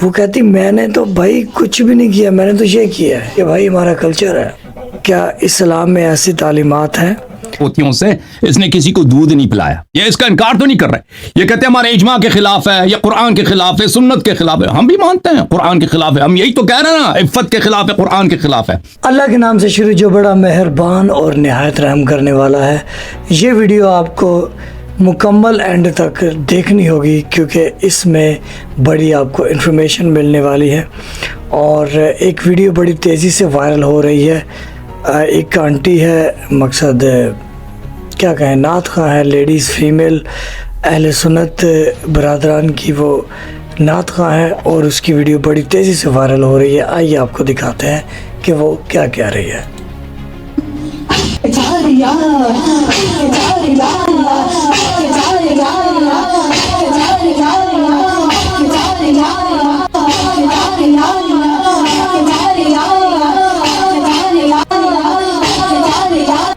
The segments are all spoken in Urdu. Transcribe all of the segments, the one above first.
وہ کہتی میں نے تو بھائی کچھ بھی نہیں کیا, میں نے تو یہ کیا ہے کہ بھائی ہمارا کلچر ہے. کیا اسلام میں ایسی تعلیمات ہیں؟ پوتیوں سے اس نے کسی کو دودھ نہیں پلایا. یہ اس کا انکار تو نہیں کر رہے, یہ کہتے ہیں ہمارے اجماع کے خلاف ہے, یا قرآن کے خلاف ہے, سنت کے خلاف ہے. ہم بھی مانتے ہیں قرآن کے خلاف ہے, ہم یہی تو کہہ رہے ہیں نا, عفت کے خلاف ہے, قرآن کے خلاف ہے. اللہ کے نام سے شروع جو بڑا مہربان اور نہایت رحم کرنے والا ہے. یہ ویڈیو آپ کو مکمل اینڈ تک دیکھنی ہوگی کیونکہ اس میں بڑی آپ کو انفارمیشن ملنے والی ہے. اور ایک ویڈیو بڑی تیزی سے وائرل ہو رہی ہے. ایک آنٹی ہے, مقصد کیا کہیں, نعت خواں ہے, لیڈیز فیمیل اہل سنت برادران کی وہ نعت خواں ہے, اور اس کی ویڈیو بڑی تیزی سے وائرل ہو رہی ہے. آئیے آپ کو دکھاتے ہیں کہ وہ کیا کہہ رہی ہے.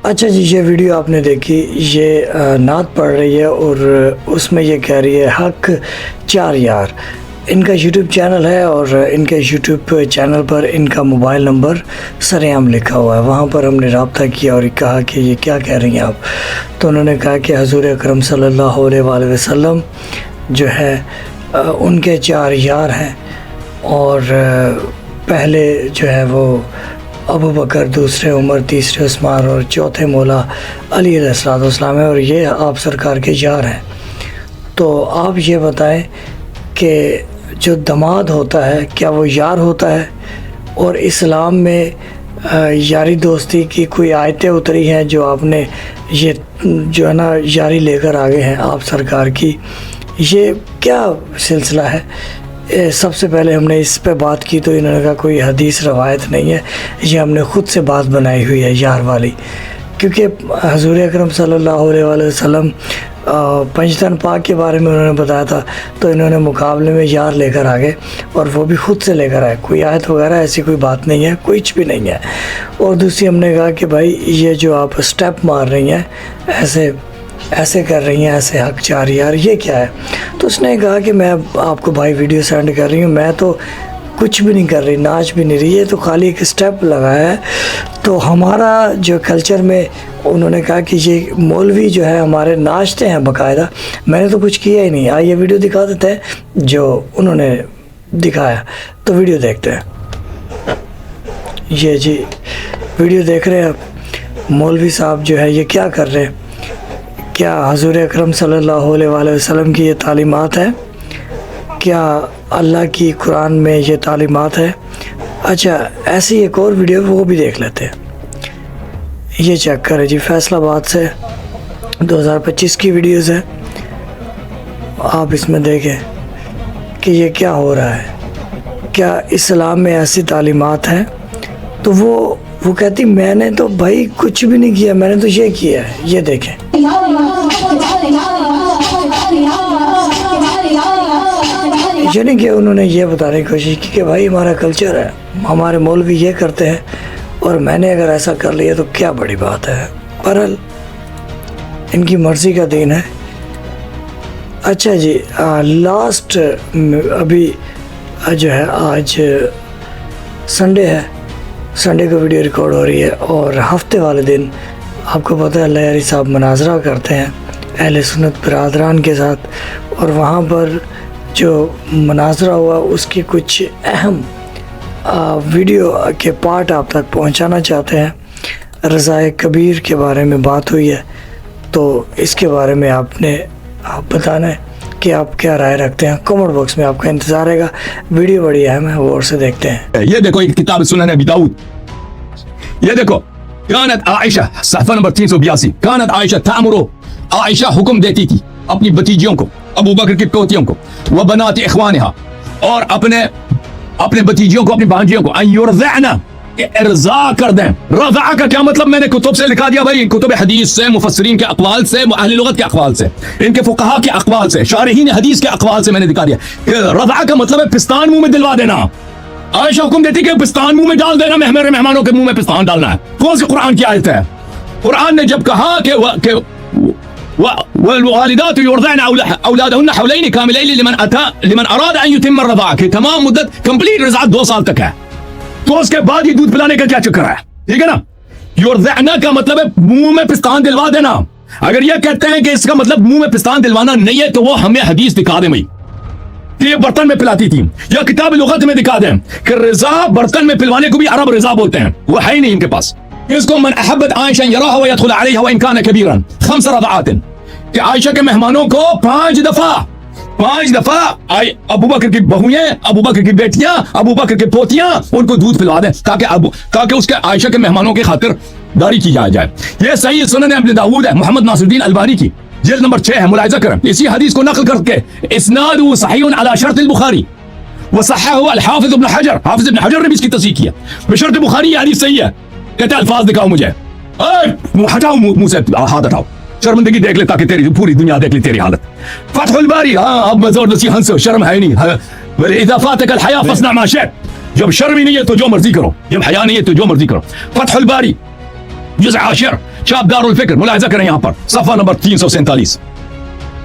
اچھا جی, یہ ویڈیو آپ نے دیکھی, یہ نعت پڑھ رہی ہے اور اس میں یہ کہہ رہی ہے حق 4 یار. ان کا یوٹیوب چینل ہے اور ان کے یوٹیوب چینل پر ان کا موبائل نمبر سرعام لکھا ہوا ہے. وہاں پر ہم نے رابطہ کیا اور کہا کہ یہ کیا کہہ رہی ہیں آپ. تو انہوں نے کہا کہ حضور اکرم صلی اللہ علیہ وآلہ وسلم جو ہے ان کے 4 یار ہیں, اور پہلے جو ہے وہ ابو بکر, دوسرے عمر, تیسرے عثمان اور چوتھے مولا علی علیہ السلام ہے, اور یہ آپ سرکار کے یار ہیں. تو آپ یہ بتائیں کہ جو داماد ہوتا ہے کیا وہ یار ہوتا ہے؟ اور اسلام میں یاری دوستی کی کوئی آیتیں اتری ہیں جو آپ نے یہ جو ہے نا یاری لے کر آگے ہیں آپ سرکار کی؟ یہ کیا سلسلہ ہے؟ سب سے پہلے ہم نے اس پہ بات کی تو انہوں نے کہا کوئی حدیث روایت نہیں ہے, یہ ہم نے خود سے بات بنائی ہوئی ہے یار والی. کیونکہ حضور اکرم صلی اللہ علیہ وآلہ وسلم پنجتن پاک کے بارے میں انہوں نے بتایا تھا, تو انہوں نے مقابلے میں یار لے کر آگے, اور وہ بھی خود سے لے کر آئے. کوئی آیت وغیرہ ایسی کوئی بات نہیں ہے, کچھ بھی نہیں ہے. اور دوسری ہم نے کہا کہ بھائی یہ جو آپ سٹیپ مار رہی ہیں, ایسے کر رہی ہیں, ایسے حق 4 یار, یہ کیا ہے؟ تو اس نے کہا کہ میں آپ کو بھائی ویڈیو سینڈ کر رہی ہوں, میں تو کچھ بھی نہیں کر رہی, ناچ بھی نہیں رہی ہے, تو خالی ایک سٹیپ لگایا ہے. تو ہمارا جو کلچر میں انہوں نے کہا کہ یہ مولوی جو ہے ہمارے ناچتے ہیں باقاعدہ, میں نے تو کچھ کیا ہی نہیں. آئیے ویڈیو دکھا دیتے ہیں جو انہوں نے دکھایا, تو ویڈیو دیکھتے ہیں. یہ جی ویڈیو دیکھ رہے ہیں آپ, مولوی صاحب جو ہے یہ کیا کر رہے ہیں؟ کیا حضور اکرم صلی اللہ علیہ وآلہ وسلم کی یہ تعلیمات ہے؟ کیا اللہ کی قرآن میں یہ تعلیمات ہے؟ اچھا, ایسی ایک اور ویڈیو وہ بھی دیکھ لیتے ہیں. یہ چیک کریں جی, فیصل آباد سے 2025 کی ویڈیوز ہے. آپ اس میں دیکھیں کہ یہ کیا ہو رہا ہے. کیا اسلام میں ایسی تعلیمات ہیں؟ تو وہ کہتی میں نے تو بھائی کچھ بھی نہیں کیا, میں نے تو یہ کیا ہے. یہ دیکھیں, یعنی کہ انہوں نے یہ بتانے کی کوشش کی کہ بھائی ہمارا کلچر ہے, ہمارے مولوی یہ کرتے ہیں, اور میں نے اگر ایسا کر لیا تو کیا بڑی بات ہے. بہرحال ان کی مرضی کا دین ہے. اچھا جی, لاسٹ ابھی جو ہے آج سنڈے ہے, سنڈے کو ویڈیو ریکارڈ ہو رہی ہے, اور ہفتے والے دن آپ کو پتہ ہے اللہ یاری صاحب مناظرہ کرتے ہیں اہل سنت برادران کے ساتھ, اور وہاں پر جو مناظرہ ہوا اس کی کچھ اہم ویڈیو کے پارٹ آپ تک پہنچانا چاہتے ہیں. رضائے کبیر کے بارے میں بات ہوئی ہے, تو اس کے بارے میں آپ بتانا ہے کہ آپ کیا رائے رکھتے ہیں. کمنٹ باکس میں آپ کا انتظار رہے گا. ویڈیو بڑی اہم ہے, غور سے دیکھتے ہیں. یہ دیکھو ایک کتاب سنن ابی داؤد, یہ دیکھو, کانت عائشہ, صفحہ نمبر 382, کانت عائشہ تامرو, عائشہ حکم دیتی تھی اپنی بتیجیوں کو, ابو بکر کی پوتیوں کو, وہ بنات اخوانہا, اور اپنے بتیجیوں کو, اپنی بھانجیوں کو, ان یرضعنا, ارضاء کر دیں. رضع کا کیا مطلب میں نے کتب سے لکھا دیا بھائی, کتب حدیث سے, مفسرین کے اقوال سے, اہل لغت کے اقوال سے, ان کے فقہاء کے اقوال سے, شارحین حدیث کے اقوال سے میں نے دکھا دیا کہ رضع کا مطلب ہے پستان منہ میں دلوا دینا. عائشہ حکم دیتی کہ پستان منہ میں ڈال دینا, میرے مہمانوں کے منہ میں پستان ڈالنا ہے. کون سی قرآن کی آیت ہے؟ قرآن نے جب کہا کہ والوالدات يرضعن اولادهن حولين كاملين لمن اراد ان يتم الرضاعه کہ تمام مدت کمپلیٹ رضاعت 2 سال تک ہے. تو اس کے بعد یہ دودھ پلانے کا کیا چکر ہے؟ ٹھیک ہے نا. یرضعن کا مطلب ہے منہ میں پستان دلوا دینا. اگر یہ کہتے ہیں کہ اس کا مطلب منہ میں پستان دلوانا نہیں ہے تو وہ ہمیں حدیث دکھا دیں بھائی کہ یہ برتن میں پلاتی تھی, یا کتاب لغت میں دکھا دیں کہ رضا برتن میں پلوانے کو بھی عرب رضا بولتے ہیں. وہ ہے ہی نہیں ان کے پاس. اس کو من احبت عائشہ يراها ويدخل عليها وان كان كبيرا 5 رضعات کہ عائشہ کے مہمانوں کو 5 دفعہ ابو بکر کی بہویں, ابو بکر کی بیٹیاں, ابو بکر کی پوتیاں ان کو دودھ پلوا دیں تاکہ اس کے عائشہ کے مہمانوں کی خاطر داری کی جائے. یہ صحیح سنن ابن داؤد ہے, محمد ناصر الدین البانی کی جلد نمبر 6 ہے, ملاحظہ کریں. اسی حدیث کو نقل کر کے اسناد صحیح علی شرط البخاری وصححه الحافظ ابن حجر, حافظ ابن حجر نے بھی اس کی تصحیح کیا. بشرط بخاری یہ حدیث صحیح ہے. کہتے الفاظ دکھاؤ مجھے, ہٹاؤ منہ سے ہاتھ ہٹاؤ, شرمندگی دیکھ لے تاکہ تیری پوری دنیا دیکھ لی تیری حالت. فتح الباری, ہاں اب میں زبردستی ہنسو, شرم ہے نہیں. اذا فاتك الحیا فاصنع ما شئت, جب شرم ہی نہیں ہے تو جو مرضی کرو, جب حیا نہیں ہے تو جو مرضی کرو. فتح الباری جزء 10 شاب دار الفکر, ملاحظہ کریں یہاں پر صفحہ نمبر 347.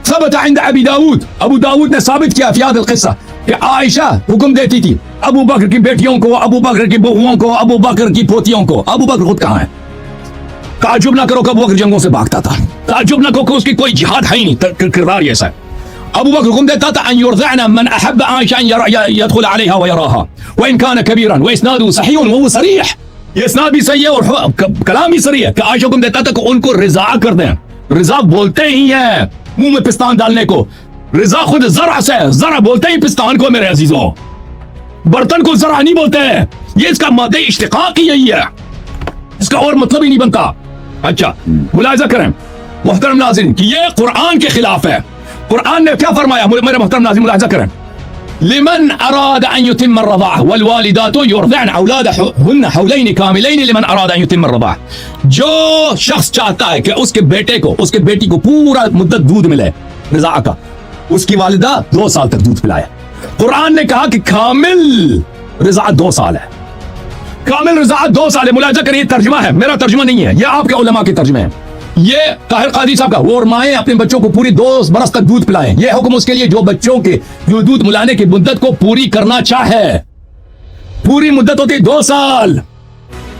ثبت عند ابی داود, ابو داود نے ثابت کیا فی هذا القصہ کہ عائشہ حکم دیتی تھی ابو بکر کی بیٹیوں کو, ابو بکر کی بہوؤں کو, ابو بکر کی پوتیوں کو. ابو بکر خود کہاں ہے؟ تعجب نہ کرو کہ ابو بکر جنگوں سے بھاگتا تھا, تعجب نہ کرو کہ اس کی کوئی جہاد ہے ہی نہیں, کردار ایسا ہے. ابو بکر حکم دیتا تھا ان يرضعن من احب عائشہ ان يدخل عليها ويراها وان كان كبيرا واسناده صحيح وهو صريح. یہ اسناد بھی صحیح ہے اور کلام بھی صحیح ہے کہ عائشہ حکم دیتا تھا کہ ان کو رضا کر دیں. رضا بولتے ہی ہیں منہ میں پستان ڈالنے کو, رضا خود زرع سے, زرع بولتے ہی پستان کو میرے عزیزوں, برتن کو زرع نہیں بولتے ہیں. یہ اس کا مادہ اشتقاق ہی یہی ہے, اس کا اور مطلب ہی نہیں بنتا. اچھا ملاحظہ کریں محترم ناظرین کہ یہ قرآن کے خلاف ہے. قرآن نے کیا فرمایا میرے محترم ناظرین, ملاحظہ کریں لمن اراد ان يتم الرضاعه والوالدات يرضعن اولادهن حولين كاملين لمن اراد ان يتم الرضاعه. جو شخص چاہتا ہے کہ اس کے بیٹے کو, اس کے بیٹی کو پورا مدت دودھ ملے رضاع کا, اس کی والدہ 2 سال تک دودھ پلائے. قرآن نے کہا کہ کامل رضاعت 2 سال ہے, کامل رضاعت 2 سال ہے. ملاحظہ کریں یہ ترجمہ ہے, میرا ترجمہ نہیں ہے, یہ آپ کے علماء کے ترجمے ہیں. یہ طاہر قادری صاحب کا, وہ اور مائیں اپنے بچوں کو پوری 2 برس تک دودھ پلائیں. یہ حکم اس کے لیے جو بچوں کے جو دودھ ملانے کی مدت کو پوری کرنا چاہے. پوری مدت ہوتی 2 سال.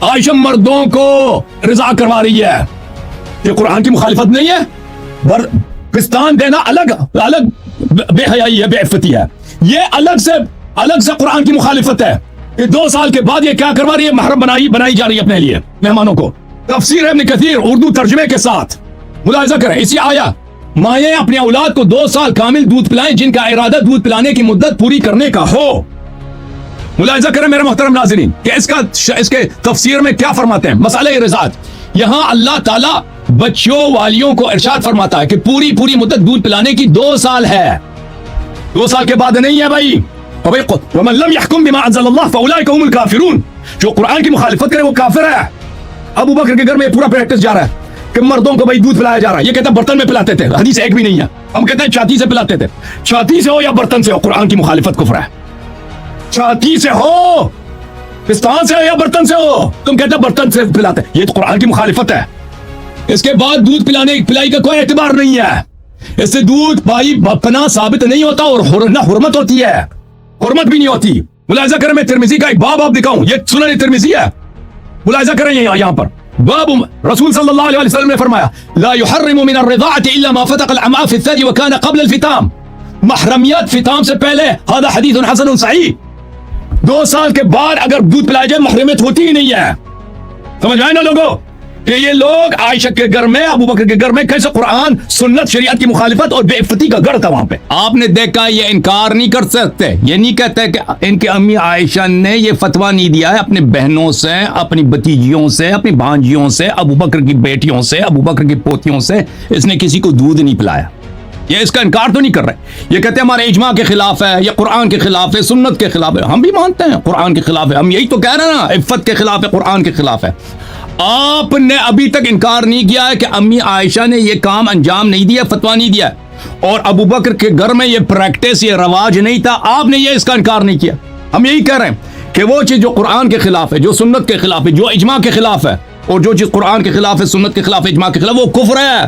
عائشہ مردوں کو رضاع کروا رہی ہے. یہ قرآن کی مخالفت نہیں ہے. پستان دینا الگ بے حیائی ہے, بے عفتی ہے. یہ الگ سے قرآن کی مخالفت ہے. یہ 2 سال کے بعد یہ کیا کروا رہی ہے, محرم بنائی جا رہی ہے اپنے لیے مہمانوں کو. تفسیر ابن کثیر اردو ترجمے کے ساتھ ملاحظہ کریں. اسی آیا مائیں اپنے اولاد کو 2 سال کامل دودھ پلائیں جن کا ارادہ دودھ پلانے کی مدت پوری کرنے کا ہو. ملاحظہ کریں میرے محترم ناظرین کہ اس کے تفسیر میں کیا فرماتے ہیں. مسئلہ رضاعت, یہاں اللہ تعالیٰ بچوں والیوں کو ارشاد فرماتا ہے کہ پوری مدت دودھ پلانے کی 2 سال ہے, 2 سال کے بعد نہیں ہے بھائی. ومن لم يحكم بما انزل الله فاولئك هم الكافرون. جو قرآن کی مخالفت کرے وہ کافر ہے. ابو بکر کے گھر میں پورا پریکٹس جا رہا ہے کہ مردوں کو بھائی دودھ پلایا جا رہا ہے. یہ کہتے ہیں برتن میں پلاتے تھے, حدیث ایک بھی نہیں ہے. ہم کہتے ہیں چھاتی سے پلاتے تھے. چھاتی سے ہو یا برتن سے ہو, قرآن کی مخالفت کفر ہے. چھاتی سے ہو, پستان سے ہو یا برتن سے ہو, تم کہتے ہیں برتن سے پلاتے, یہ تو قرآن کی مخالفت ہے. اس کے بعد دودھ پلائی کا کوئی اعتبار نہیں ہے. اس سے دودھ بھائی پنا ثابت نہیں ہوتا اور نہ حرمت ہوتی ہے, حرمت بھی نہیں ہوتی. ملاحظہ کریں میں ترمذی کا ایک باب آپ دکھاؤں, یہ سنن ترمذی ہے. ملاحظہ کریں یہاں پر باب رسول صلی اللہ علیہ وسلم نے فرمایا لا يحرم من الرضاعة الا ما فتق الامعاء في الثدي وكان قبل الفطام. محرمیت فطام سے پہلے, هذا حدیث حسن صحیح. 2 سال کے بعد اگر دودھ پلایا جائے محرمیت ہوتی ہی نہیں ہے. سمجھ آئے نا لوگوں کہ یہ لوگ عائشہ کے گھر میں, ابو بکر کے گھر میں کیسے قرآن سنت شریعت کی مخالفت اور بے عفتی کا گڑھ تھا وہاں پہ. آپ نے دیکھا یہ انکار نہیں کر سکتے, یہ نہیں کہتے کہ ان کی امی عائشہ نے یہ فتویٰ نہیں دیا ہے اپنے بہنوں سے, اپنی بھتیجیوں سے, اپنی بھانجیوں سے, ابو بکر کی بیٹیوں سے, ابو بکر کی پوتیوں سے اس نے کسی کو دودھ نہیں پلایا. یہ اس کا انکار تو نہیں کر رہے. یہ کہتے ہیں ہمارے اجماع کے خلاف ہے, یہ قرآن کے خلاف ہے, سنت کے خلاف ہے. ہم بھی مانتے ہیں قرآن کے خلاف ہے, ہم یہی تو کہہ رہے ہیں نا, عفت کے خلاف ہے, قرآن کے خلاف ہے. آپ نے ابھی تک انکار نہیں کیا ہے کہ امی عائشہ نے یہ کام انجام نہیں دیا, فتویٰ نہیں دیا, اور ابو بکر کے گھر میں یہ پریکٹس, یہ رواج نہیں تھا. آپ نے یہ اس کا انکار نہیں کیا. ہم یہی کہہ رہے ہیں کہ وہ چیز جو قرآن کے خلاف ہے, جو سنت کے خلاف ہے, جو اجماع کے خلاف ہے, اور جو چیز قرآن کے خلاف ہے, سنت کے خلاف ہے, اجماع کے خلاف, وہ کفر ہے.